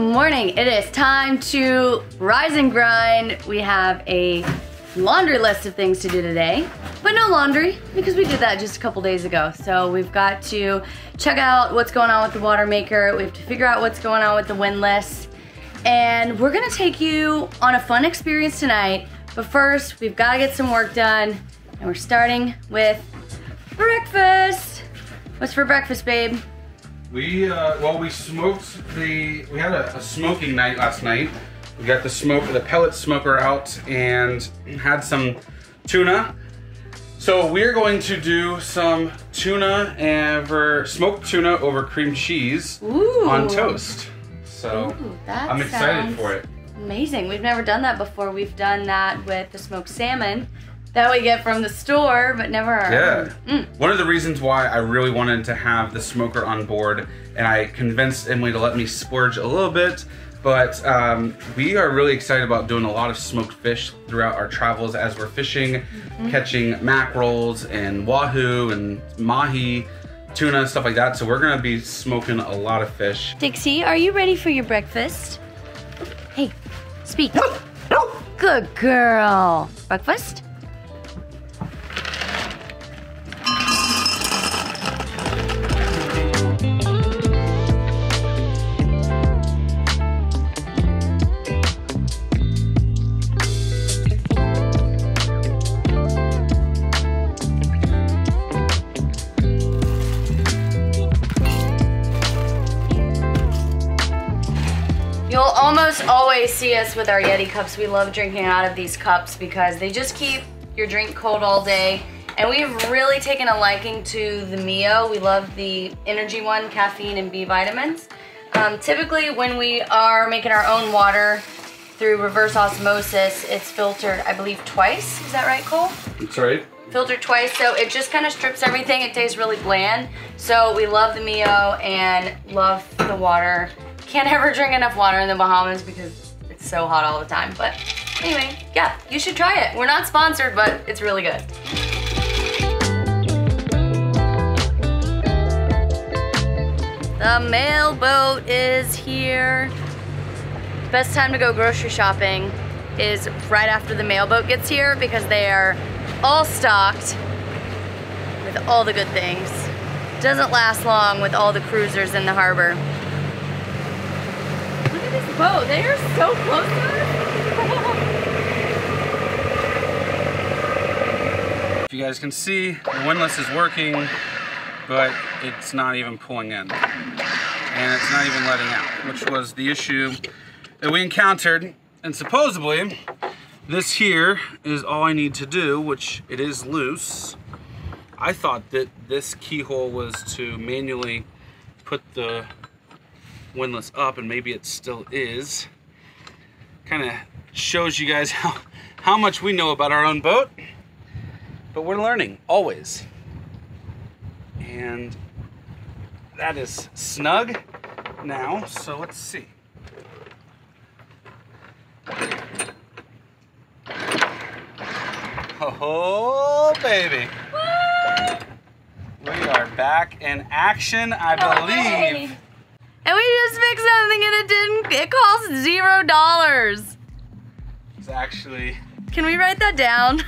morning. It is time to rise and grind. We have a laundry list of things to do today, but no laundry because we did that just a couple days ago. So we've got to check out what's going on with the water maker. We have to figure out what's going on with the windlass. And we're gonna take you on a fun experience tonight. But first, we've gotta get some work done. And we're starting with breakfast. What's for breakfast, babe? We smoked we had a smoking night last night. We got the pellet smoker out and had some tuna. So we're going to do some tuna and smoked tuna over cream cheese on toast. So I'm excited for it. Amazing. We've never done that before. We've done that with the smoked salmon that we get from the store, but never our own. One of the reasons why I really wanted to have the smoker on board, and I convinced Emily to let me splurge a little bit, but we are really excited about doing a lot of smoked fish throughout our travels as we're fishing, catching mackerels and wahoo and mahi, tuna, stuff like that. So we're gonna be smoking a lot of fish. Dixie, are you ready for your breakfast? Hey, speak. Good girl. Breakfast? You'll almost always see us with our Yeti cups. We love drinking out of these cups because they just keep your drink cold all day. And we've really taken a liking to the Mio. We love the energy one, caffeine and B vitamins. Typically when we are making our own water through reverse osmosis, it's filtered, I believe, twice. Is that right, Cole? That's right. Filtered twice, so it just kind of strips everything. It tastes really bland. So we love the Mio and love the water. Can't ever drink enough water in the Bahamas because it's so hot all the time. But anyway, yeah, you should try it. We're not sponsored, but it's really good. The mail boat is here. Best time to go grocery shopping is right after the mail boat gets here because they are all stocked with all the good things. Doesn't last long with all the cruisers in the harbor. Look at this boat. They are so close to us. If you guys can see, the windlass is working, but it's not even pulling in. And it's not even letting out, which was the issue that we encountered. And supposedly, this here is all I need to do, which it is loose. I thought that this keyhole was to manually put the windlass up, and maybe it still is. Kind of shows you guys how much we know about our own boat, but we're learning always. And that is snug now, so let's see. Oh baby, we are back in action, I believe. And we just fixed something and it cost $0. It's actually... Can we write that down?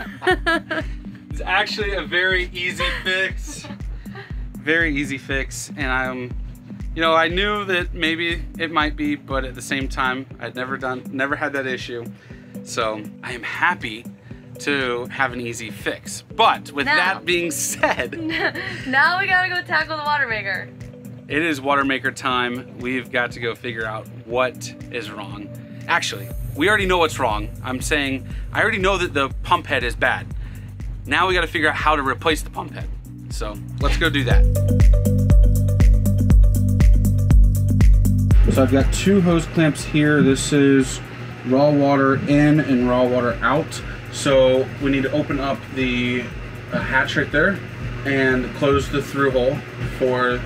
It's actually a very easy fix. Very easy fix. And I knew that maybe it might be, but at the same time, I'd never had that issue. So I am happy to have an easy fix. But with that being said... Now we gotta go tackle the water maker. It is water maker time. We've got to go figure out what is wrong. Actually, we already know what's wrong. I'm saying, I already know that the pump head is bad. Now we gotta figure out how to replace the pump head. So let's go do that. So I've got two hose clamps here. This is raw water in and raw water out. So we need to open up the hatch right there and close the through hole for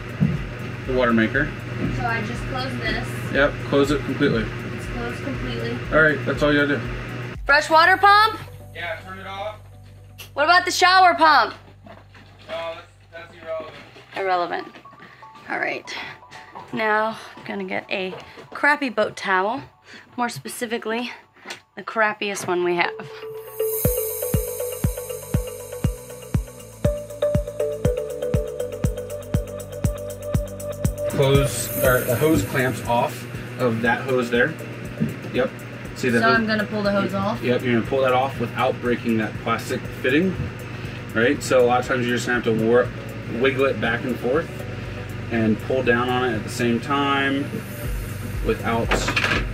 the water maker. So I just close this. Yep, close it completely. It's closed completely. Alright, that's all you gotta do. Fresh water pump? Yeah, turn it off. What about the shower pump? No, that's irrelevant. Irrelevant. Alright. Now I'm gonna get a crappy boat towel, more specifically, the crappiest one we have. Hose clamps off of that hose there. Yep. See that? So I'm gonna pull the hose off? Yep, you're gonna pull that off without breaking that plastic fitting, right? So a lot of times you're just gonna have to wiggle it back and forth and pull down on it at the same time without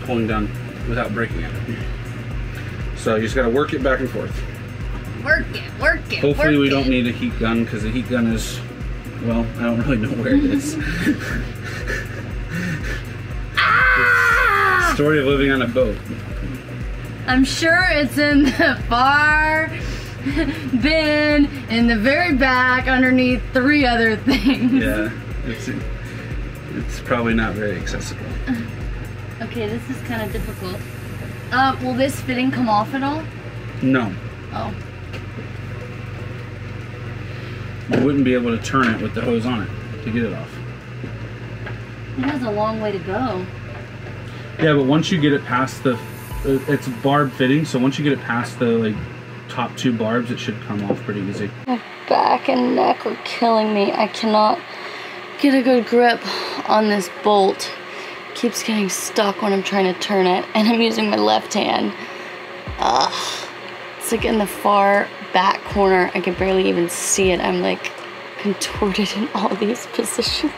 pulling down, without breaking it. So you just gotta work it back and forth. Work it, work it, Hopefully we don't need a heat gun, because the heat gun is, well, I don't really know where it is. Ah! Story of living on a boat. I'm sure it's in the far bin in the very back underneath 3 other things. Yeah, it's probably not very accessible. Okay, this is kind of difficult. Will this fitting come off at all? No. Oh. You wouldn't be able to turn it with the hose on it to get it off. It has a long way to go. Yeah, but once you get it past the, it's barb fitting, so once you get it past the like top 2 barbs, it should come off pretty easy. My back and neck are killing me. I cannot get a good grip on this bolt. It keeps getting stuck when I'm trying to turn it, and I'm using my left hand. Ugh. It's like in the far back corner. I can barely even see it. I'm like contorted in all these positions.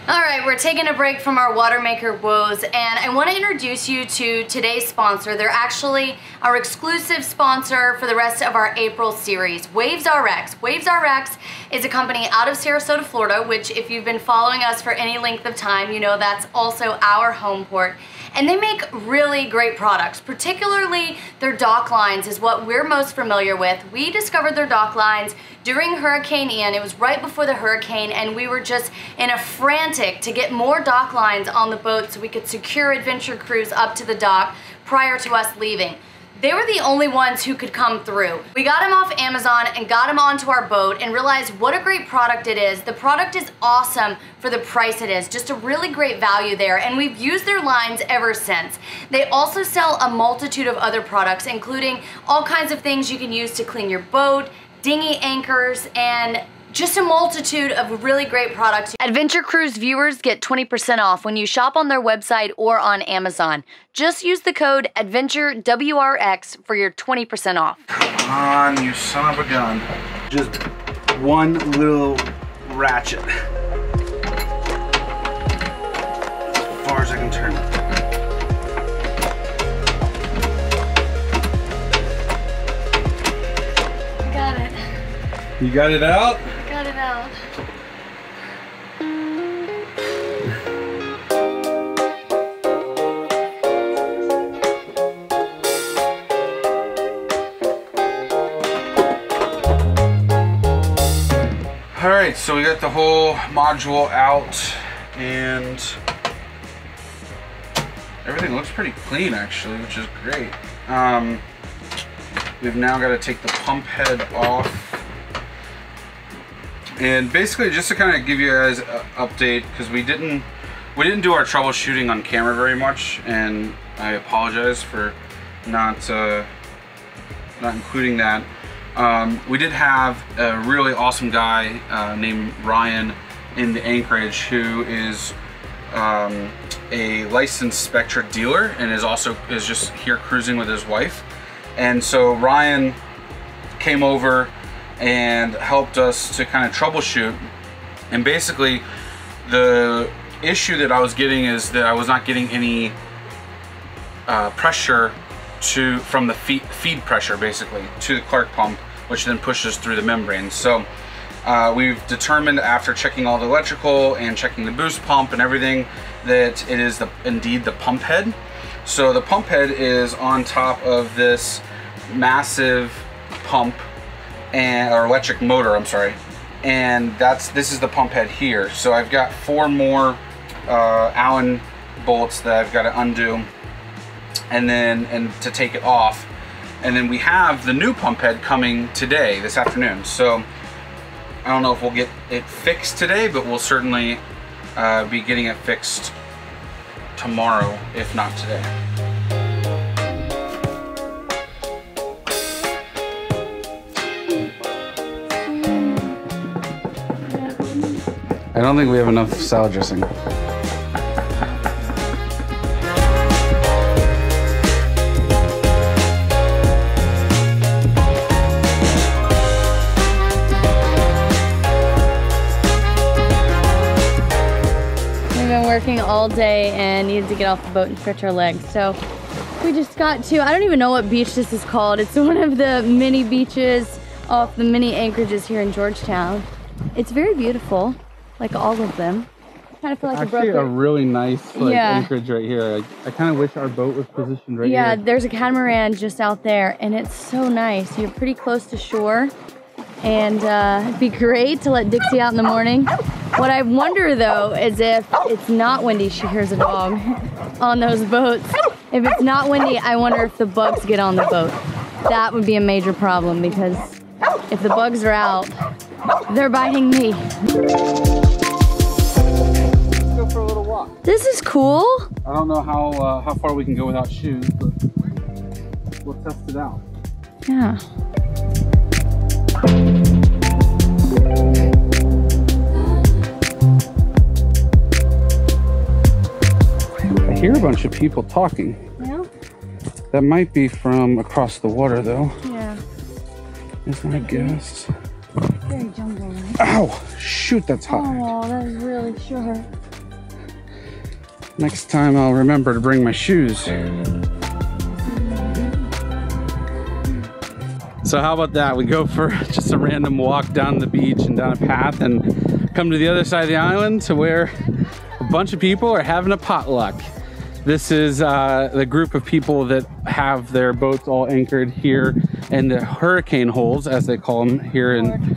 Alright, we're taking a break from our water maker woes, and I want to introduce you to today's sponsor. They're actually our exclusive sponsor for the rest of our April series, Waves RX. Waves RX is a company out of Sarasota, Florida, which if you've been following us for any length of time, you know that's also our home port. And they make really great products, particularly their dock lines is what we're most familiar with. We discovered their dock lines during Hurricane Ian. It was right before the hurricane, and we were just in a frantic to get more dock lines on the boat so we could secure adventure crews up to the dock prior to us leaving. They were the only ones who could come through. We got them off Amazon and got them onto our boat and realized what a great product it is. The product is awesome for the price it is. Just a really great value there, and we've used their lines ever since. They also sell a multitude of other products, including all kinds of things you can use to clean your boat, dinghy anchors, and just a multitude of really great products. Adventure Cruise viewers get 20% off when you shop on their website or on Amazon. Just use the code ADVENTUREWRX for your 20% off. Come on, you son of a gun. Just one little ratchet. As far as I can turn it. I got it. You got it out? Got it out. Alright, so we got the whole module out, and everything looks pretty clean actually, which is great. We've now got to take the pump head off. And basically, just to kind of give you guys an update, because we didn't do our troubleshooting on camera very much, and I apologize for not including that. We did have a really awesome guy named Ryan in the Anchorage, who is a licensed Spectra dealer and is just here cruising with his wife. And so Ryan came over and helped us to kind of troubleshoot. And basically the issue that I was getting is that I was not getting any pressure from the feed pressure basically to the Clark pump, which then pushes through the membrane. So we've determined after checking all the electrical and checking the boost pump and everything that it is indeed the pump head. So the pump head is on top of this massive pump or electric motor, I'm sorry, and this is the pump head here. So I've got 4 more Allen bolts that I've got to undo and to take it off, and then we have the new pump head coming today, this afternoon. So I don't know if we'll get it fixed today, but we'll certainly be getting it fixed tomorrow, if not today. I don't think we have enough salad dressing. Working all day and needed to get off the boat and stretch our legs. So we just got to, I don't even know what beach this is called. It's one of the mini beaches off the mini anchorages here in Georgetown. It's very beautiful, like all of them. I kind of feel like actually a really nice anchorage right here. I kind of wish our boat was positioned right here. Yeah, there's a catamaran just out there and it's so nice. You're pretty close to shore and it'd be great to let Dixie out in the morning. What I wonder though is if it's not windy, she hears a dog on those boats. If it's not windy, I wonder if the bugs get on the boat. That would be a major problem because if the bugs are out, they're biting me. Let's go for a little walk. This is cool. I don't know how far we can go without shoes, but we'll test it out. Yeah. I hear a bunch of people talking. Yeah? That might be from across the water though. Yeah. Is my guess. Very jungle, right? Ow! Shoot, that's hot. Oh, that is really short. Next time I'll remember to bring my shoes. So how about that? We go for just a random walk down the beach and down a path and come to the other side of the island to where a bunch of people are having a potluck. This is the group of people that have their boats all anchored here in the hurricane holes, as they call them here in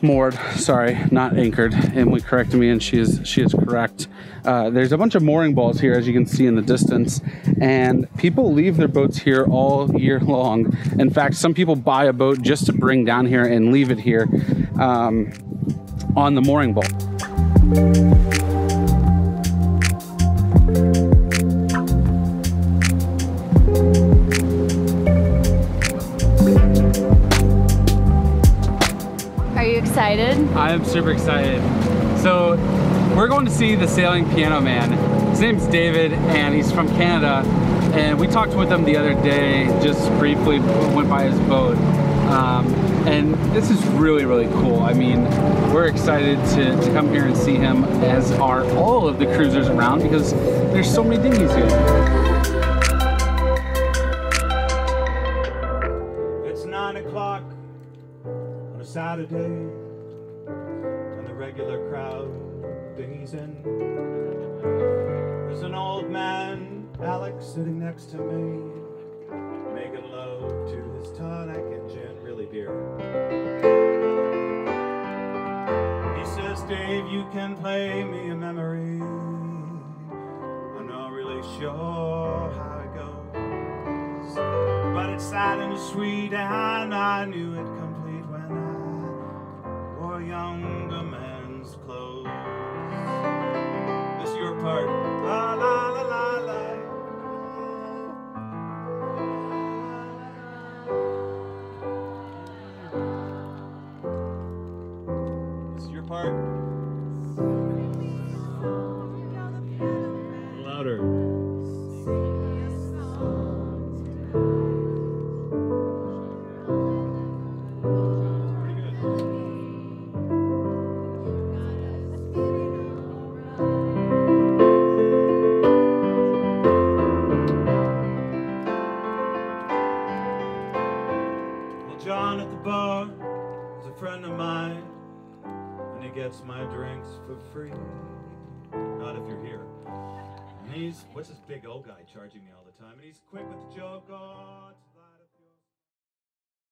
moored. Sorry, not anchored. Emily corrected me and she is correct. There's a bunch of mooring balls here, as you can see in the distance, and people leave their boats here all year long. In fact, some people buy a boat just to bring down here and leave it here on the mooring ball. Are you excited? I am super excited. So we're going to see the Sailing Piano Man. His name's David and he's from Canada. And we talked with him the other day, just briefly went by his boat. And this is really, really cool. I mean, we're excited to come here and see him, as are all of the cruisers around, because there's so many dinghies here. It's 9 o'clock on a Saturday, and the regular crowd dinghies in. There's an old man, Alex, sitting next to me, making love to his tonic and gin, really beer. He says, Dave, you can play me a memory. I'm not really sure how it goes, but it's sad and sweet, and I knew it complete when I wore a younger man's clothes. This is your part. La la la la la. This is your part. Louder. John at the bar is a friend of mine, and he gets my drinks for free. Not if you're here. And he's, what's this big old guy charging me all the time? And he's quick with the joke. Oh,